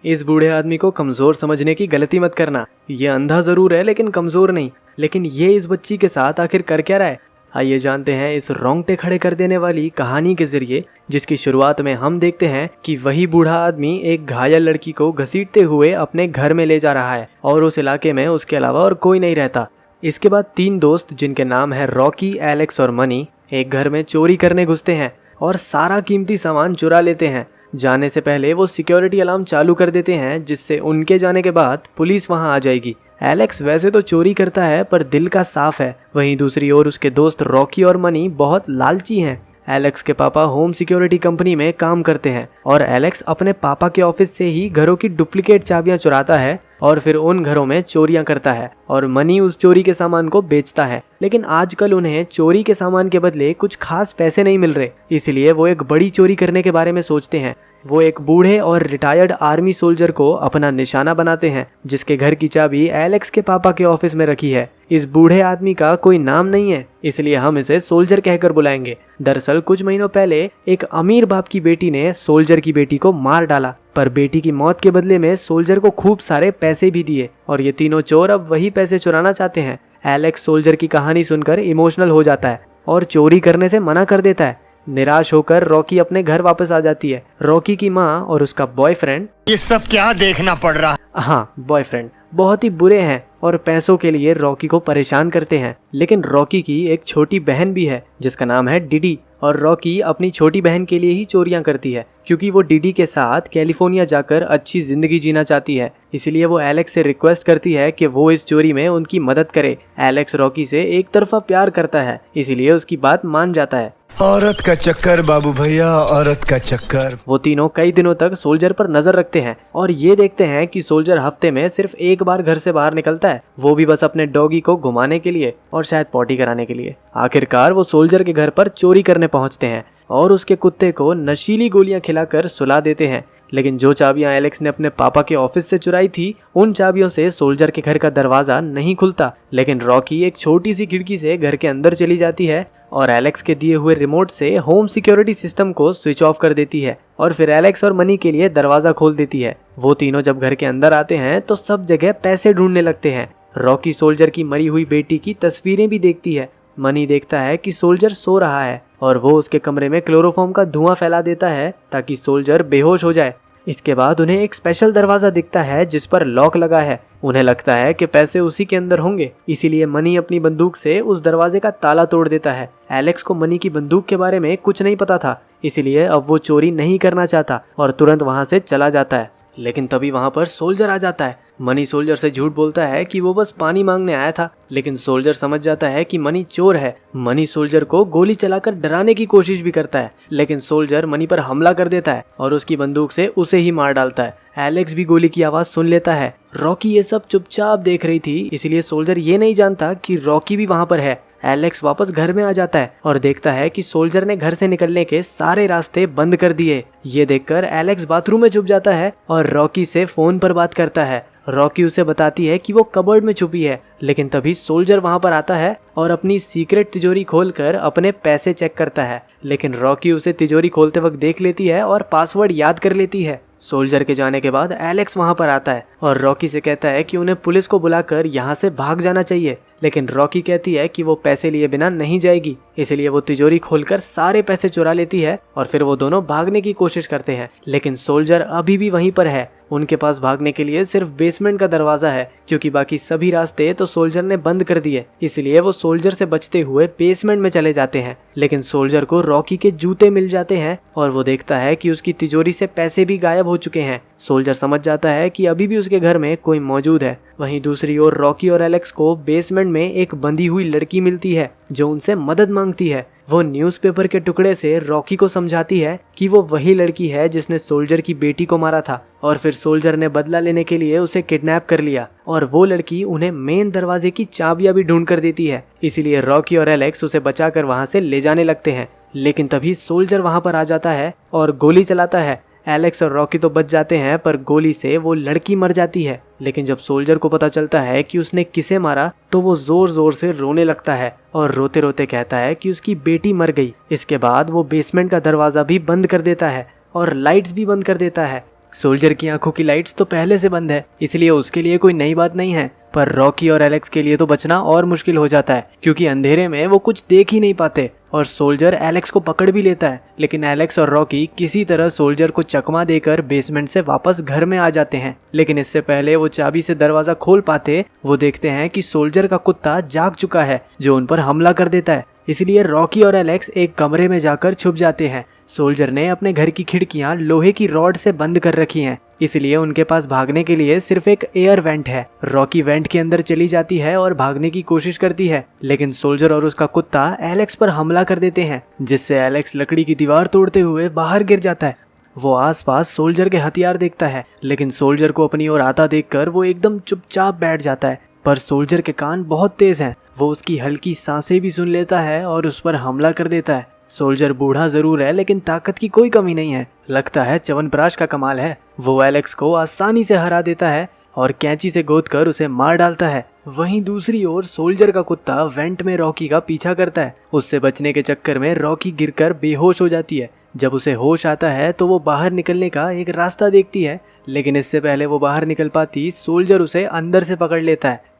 इस बूढ़े आदमी को कमजोर समझने की गलती मत करना। ये अंधा जरूर है लेकिन कमजोर नहीं। लेकिन ये इस बच्ची के साथ आखिर कर क्या रहा है? आइए जानते हैं इस रोंगटे खड़े कर देने वाली कहानी के जरिए, जिसकी शुरुआत में हम देखते हैं कि वही बूढ़ा आदमी एक घायल लड़की को घसीटते हुए अपने घर में ले जा रहा है और उस इलाके में उसके अलावा और कोई नहीं रहता। इसके बाद 3 दोस्त जिनके नाम है रॉकी, एलेक्स और मनी, एक घर में चोरी करने घुसते हैं और सारा कीमती सामान चुरा लेते हैं। जाने से पहले वो सिक्योरिटी अलार्म चालू कर देते हैं, जिससे उनके जाने के बाद पुलिस वहां आ जाएगी। एलेक्स वैसे तो चोरी करता है पर दिल का साफ है। वहीं दूसरी ओर उसके दोस्त रॉकी और मनी बहुत लालची हैं। एलेक्स के पापा होम सिक्योरिटी कंपनी में काम करते हैं और एलेक्स अपने पापा के ऑफिस से ही घरों की डुप्लीकेट चाबियां चुराता है और फिर उन घरों में चोरियां करता है और मनी उस चोरी के सामान को बेचता है। लेकिन आजकल उन्हें चोरी के सामान के बदले कुछ खास पैसे नहीं मिल रहे, इसलिए वो एक बड़ी चोरी करने के बारे में सोचते हैं। वो एक बूढ़े और रिटायर्ड आर्मी सोल्जर को अपना निशाना बनाते हैं, जिसके घर की चाबी एलेक्स के पापा के ऑफिस में रखी है। इस बूढ़े आदमी का कोई नाम नहीं है, इसलिए हम इसे सोल्जर कहकर बुलाएंगे। दरअसल कुछ महीनों पहले एक अमीर बाप की बेटी ने सोल्जर की बेटी को मार डाला, पर बेटी की मौत के बदले में सोल्जर को खूब सारे पैसे भी दिए और ये तीनों चोर अब वही पैसे चुराना चाहते हैं। एलेक्स सोल्जर की कहानी सुनकर इमोशनल हो जाता है और चोरी करने से मना कर देता है। निराश होकर रॉकी अपने घर वापस आ जाती है। रॉकी की माँ और उसका बॉयफ्रेंड, ये सब क्या देखना पड़ रहा है? हाँ, बॉयफ्रेंड बहुत ही बुरे हैं और पैसों के लिए रॉकी को परेशान करते हैं। लेकिन रॉकी की एक छोटी बहन भी है जिसका नाम है डिडी, और रॉकी अपनी छोटी बहन के लिए ही चोरियां करती है क्योंकि वो डिडी के साथ कैलिफोर्निया जाकर अच्छी जिंदगी जीना चाहती है। इसलिए वो एलेक्स से रिक्वेस्ट करती है कि वो इस चोरी में उनकी मदद करे। एलेक्स रॉकी से एक तरफा प्यार करता है, इसीलिए उसकी बात मान जाता है। औरत का चक्कर बाबू भैया, औरत का चक्कर। वो तीनों कई दिनों तक सोल्जर पर नजर रखते हैं और ये देखते हैं कि सोल्जर हफ्ते में सिर्फ एक बार घर से बाहर निकलता है, वो भी बस अपने डॉगी को घुमाने के लिए और शायद पॉटी कराने के लिए। आखिरकार वो सोल्जर के घर पर चोरी करने पहुंचते हैं और उसके कुत्ते को नशीली गोलियां खिलाकर सुला देते हैं। लेकिन जो चाबियां एलेक्स ने अपने पापा के ऑफिस से चुराई थी, उन चाबियों से सोल्जर के घर का दरवाजा नहीं खुलता। लेकिन रॉकी एक छोटी सी खिड़की से घर के अंदर चली जाती है और एलेक्स के दिए हुए रिमोट से होम सिक्योरिटी सिस्टम को स्विच ऑफ कर देती है और फिर एलेक्स और मनी के लिए दरवाजा खोल देती है। वो तीनों जब घर के अंदर आते हैं तो सब जगह पैसे ढूंढने लगते हैं। रॉकी सोल्जर की मरी हुई बेटी की तस्वीरें भी देखती है। मनी देखता है कि सोल्जर सो रहा है और वो उसके कमरे में क्लोरोफॉर्म का धुआं फैला देता है ताकि सोल्जर बेहोश हो जाए। इसके बाद उन्हें एक स्पेशल दरवाजा दिखता है जिस पर लॉक लगा है। उन्हें लगता है कि पैसे उसी के अंदर होंगे, इसीलिए मनी अपनी बंदूक से उस दरवाजे का ताला तोड़ देता है। एलेक्स को मनी की बंदूक के बारे में कुछ नहीं पता था, इसीलिए अब वो चोरी नहीं करना चाहता और तुरंत वहां से चला जाता है। लेकिन तभी वहां पर सोल्जर आ जाता है। मनी सोल्जर से झूठ बोलता है कि वो बस पानी मांगने आया था, लेकिन सोल्जर समझ जाता है कि मनी चोर है। मनी सोल्जर को गोली चलाकर डराने की कोशिश भी करता है, लेकिन सोल्जर मनी पर हमला कर देता है और उसकी बंदूक से उसे ही मार डालता है। एलेक्स भी गोली की आवाज सुन लेता है। रॉकी ये सब चुपचाप देख रही थी, इसलिए सोल्जर ये नहीं जानता कि रॉकी भी वहां पर है। एलेक्स वापस घर में आ जाता है और देखता है कि सोल्जर ने घर से निकलने के सारे रास्ते बंद कर दिए। ये देखकर एलेक्स बाथरूम में छुप जाता है और रॉकी से फोन पर बात करता है। रॉकी उसे बताती है कि वो कबर्ड में छुपी है, लेकिन तभी सोल्जर वहां पर आता है और अपनी सीक्रेट तिजोरी खोलकर अपने पैसे चेक करता है। लेकिन रॉकी उसे तिजोरी खोलते वक्त देख लेती है और पासवर्ड याद कर लेती है। सोल्जर के जाने के बाद एलेक्स वहां पर आता है और रॉकी से कहता है कि उन्हें पुलिस को बुलाकर यहाँ से भाग जाना चाहिए। लेकिन रॉकी कहती है कि वो पैसे लिए बिना नहीं जाएगी, इसलिए वो तिजोरी खोलकर सारे पैसे चुरा लेती है और फिर वो दोनों भागने की कोशिश करते हैं। लेकिन सोल्जर अभी भी वहीं पर है। उनके पास भागने के लिए सिर्फ बेसमेंट का दरवाजा है, क्योंकि बाकी सभी रास्ते तो सोल्जर ने बंद कर दिए। इसलिए वो सोल्जर से बचते हुए बेसमेंट में चले जाते हैं। लेकिन सोल्जर को रॉकी के जूते मिल जाते हैं और वो देखता है कि उसकी तिजोरी से पैसे भी गायब हो चुके हैं। सोल्जर समझ जाता है कि अभी भी उसके घर में कोई मौजूद है। वहीं दूसरी ओर रॉकी और एलेक्स को बेसमेंट में एक बंधी हुई लड़की मिलती है जो उनसे मदद मांगती है। वो न्यूज़पेपर के टुकड़े से रॉकी को समझाती है कि वो वही लड़की है जिसने सोल्जर की बेटी को मारा था और फिर सोल्जर ने बदला लेने के लिए उसे किडनैप कर लिया और वो लड़की उन्हें मेन दरवाजे की चाबियां भी ढूंढ कर देती है। इसीलिए रॉकी और एलेक्स उसे बचाकर वहां से ले जाने लगते हैं। लेकिन तभी सोल्जर वहां पर आ जाता है और गोली चलाता है। एलेक्स और रॉकी तो बच जाते हैं, पर गोली से वो लड़की मर जाती है। लेकिन जब सोल्जर को पता चलता है कि उसने किसे मारा तो वो जोर जोर से रोने लगता है और रोते रोते कहता है कि उसकी बेटी मर गई। इसके बाद वो बेसमेंट का दरवाजा भी बंद कर देता है और लाइट्स भी बंद कर देता है। सोल्जर की आंखों की लाइट्स तो पहले से बंद है, इसलिए उसके लिए कोई नई बात नहीं है। पर रॉकी और एलेक्स के लिए तो बचना और मुश्किल हो जाता है, क्योंकि अंधेरे में वो कुछ देख ही नहीं पाते और सोल्जर एलेक्स को पकड़ भी लेता है। लेकिन एलेक्स और रॉकी किसी तरह सोल्जर को चकमा देकर बेसमेंट से वापस घर में आ जाते हैं। लेकिन इससे पहले वो चाबी से दरवाजा खोल पाते, वो देखते हैं कि सोल्जर का कुत्ता जाग चुका है, जो उन पर हमला कर देता है। इसलिए रॉकी और एलेक्स एक कमरे में जाकर छुप जाते हैं। सोल्जर ने अपने घर की खिड़कियां लोहे की रॉड से बंद कर रखी हैं, इसलिए उनके पास भागने के लिए सिर्फ एक एयर वेंट है। रॉकी वेंट के अंदर चली जाती है और भागने की कोशिश करती है, लेकिन सोल्जर और उसका कुत्ता एलेक्स पर हमला कर देते हैं, जिससे एलेक्स लकड़ी की दीवार तोड़ते हुए बाहर गिर जाता है। वो आसपास सोल्जर के हथियार देखता है, लेकिन सोल्जर को अपनी ओर आता देखकर वो एकदम चुपचाप बैठ जाता है। पर सोल्जर के कान बहुत तेज हैं, वो उसकी हल्की सांसें भी सुन लेता है और उस पर हमला कर देता है। सोल्जर बूढ़ा जरूर है, लेकिन ताकत की कोई कमी नहीं है। लगता है च्यवनप्राश का कमाल है। वो एलेक्स को आसानी से हरा देता है और कैंची से गोदकर उसे मार डालता है। वहीं दूसरी ओर सोल्जर का कुत्ता वेंट में रॉकी का पीछा करता है। उससे बचने के चक्कर में रॉकी गिरकर बेहोश हो जाती है। जब उसे होश आता है तो वो बाहर निकलने का एक रास्ता देखती है, लेकिन इससे पहले वो बाहर निकल पाती, सोल्जर उसे अंदर से पकड़ लेता है।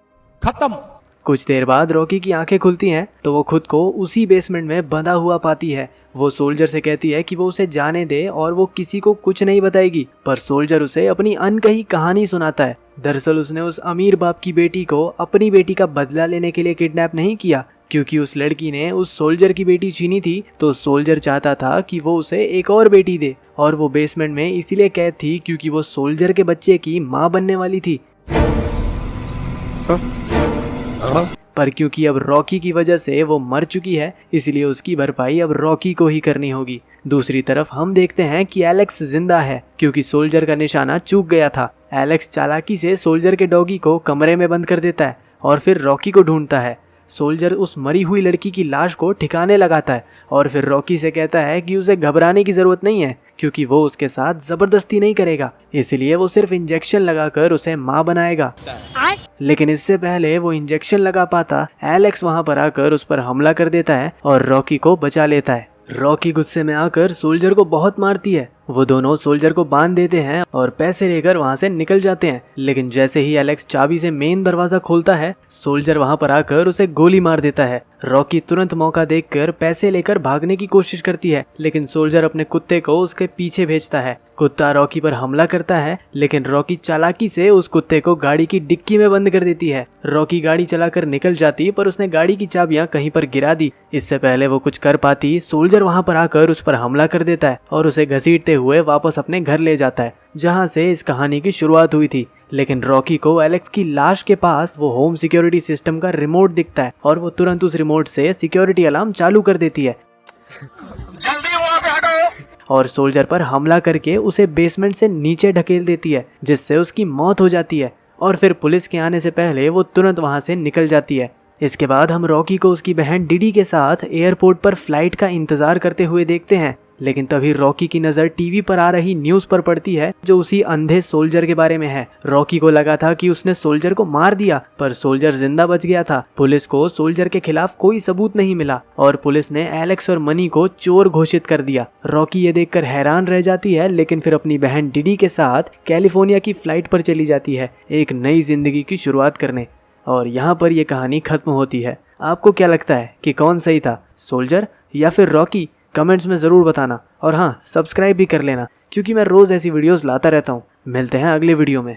खत्म। कुछ देर बाद रॉकी की आंखें खुलती हैं तो वो खुद को उसी बेसमेंट में बंधा हुआ पाती है। वो सोल्जर से कहती है कि वो उसे जाने दे और वो किसी को कुछ नहीं बताएगी, पर सोल्जर उसे अपनी अनकही कहानी सुनाता है। दरअसल उसने उस अमीर बाप की बेटी को अपनी बेटी का बदला लेने के लिए किडनैप नहीं किया, क्योंकि उस लड़की ने उस सोल्जर की बेटी छीनी थी, तो सोल्जर चाहता था कि वो उसे एक और बेटी दे, और वो बेसमेंट में इसीलिए कैद थी क्योंकि वो सोल्जर के बच्चे की माँ बनने वाली थी। पर क्योंकि अब रॉकी की वजह से वो मर चुकी है, इसलिए उसकी भरपाई अब रॉकी को ही करनी होगी। दूसरी तरफ हम देखते हैं कि एलेक्स जिंदा है, क्योंकि सोल्जर का निशाना चूक गया था। एलेक्स चालाकी से सोल्जर के डॉगी को कमरे में बंद कर देता है और फिर रॉकी को ढूंढता है। सोल्जर उस मरी हुई लड़की की लाश को ठिकाने लगाता है और फिर रॉकी से कहता है कि उसे घबराने की जरूरत नहीं है, क्योंकि वो उसके साथ जबरदस्ती नहीं करेगा, इसलिए वो सिर्फ इंजेक्शन लगाकर उसे मां बनाएगा। लेकिन इससे पहले वो इंजेक्शन लगा पाता, एलेक्स वहां पर आकर उस पर हमला कर देता है और रॉकी को बचा लेता है। रॉकी गुस्से में आकर सोल्जर को बहुत मारती है। वो दोनों सोल्जर को बांध देते हैं और पैसे लेकर वहां से निकल जाते हैं। लेकिन जैसे ही एलेक्स चाबी से मेन दरवाजा खोलता है, सोल्जर वहां पर आकर उसे गोली मार देता है। रॉकी तुरंत मौका देखकर पैसे लेकर भागने की कोशिश करती है, लेकिन सोल्जर अपने कुत्ते को उसके पीछे भेजता है। कुत्ता रॉकी पर हमला करता है, लेकिन रॉकी चालाकी से उस कुत्ते को गाड़ी की डिक्की में बंद कर देती है। रॉकी गाड़ी चलाकर निकल जाती, पर उसने गाड़ी की चाबियां कहीं पर गिरा दी। इससे पहले वो कुछ कर पाती, सोल्जर वहां पर आकर उस पर हमला कर देता है और उसे घसीटते हुए वापस अपने घर ले जाता है, जहां से इस कहानी की शुरुआत हुई थी। लेकिन रॉकी को एलेक्स की लाश के पास वो होम सिक्योरिटी सिस्टम का रिमोट दिखता है और वो तुरंत उस रिमोट से सिक्योरिटी अलार्म चालू कर देती है और सोल्जर पर हमला करके उसे बेसमेंट से नीचे ढकेल देती है, जिससे उसकी मौत हो जाती है। और फिर पुलिस के आने से पहले वो तुरंत वहां से निकल जाती है। इसके बाद हम रॉकी को उसकी बहन डिडी के साथ एयरपोर्ट पर फ्लाइट का इंतजार करते हुए देखते हैं। लेकिन तभी रॉकी की नजर टीवी पर आ रही न्यूज पर पड़ती है, जो उसी अंधे सोल्जर के बारे में है। रॉकी को लगा था कि उसने सोल्जर को मार दिया, पर सोल्जर जिंदा बच गया था। पुलिस को सोल्जर के खिलाफ कोई सबूत नहीं मिला और पुलिस ने एलेक्स और मनी को चोर घोषित कर दिया। रॉकी ये देखकर हैरान रह जाती है, लेकिन फिर अपनी बहन डिडी के साथ कैलिफोर्निया की फ्लाइट पर चली जाती है एक नई जिंदगी की शुरुआत करने। और यहाँ पर यह कहानी खत्म होती है। आपको क्या लगता है कि कौन सही था, सोल्जर या फिर रॉकी? कमेंट्स में ज़रूर बताना, और हाँ, सब्सक्राइब भी कर लेना, क्योंकि मैं रोज़ ऐसी वीडियोस लाता रहता हूँ। मिलते हैं अगले वीडियो में।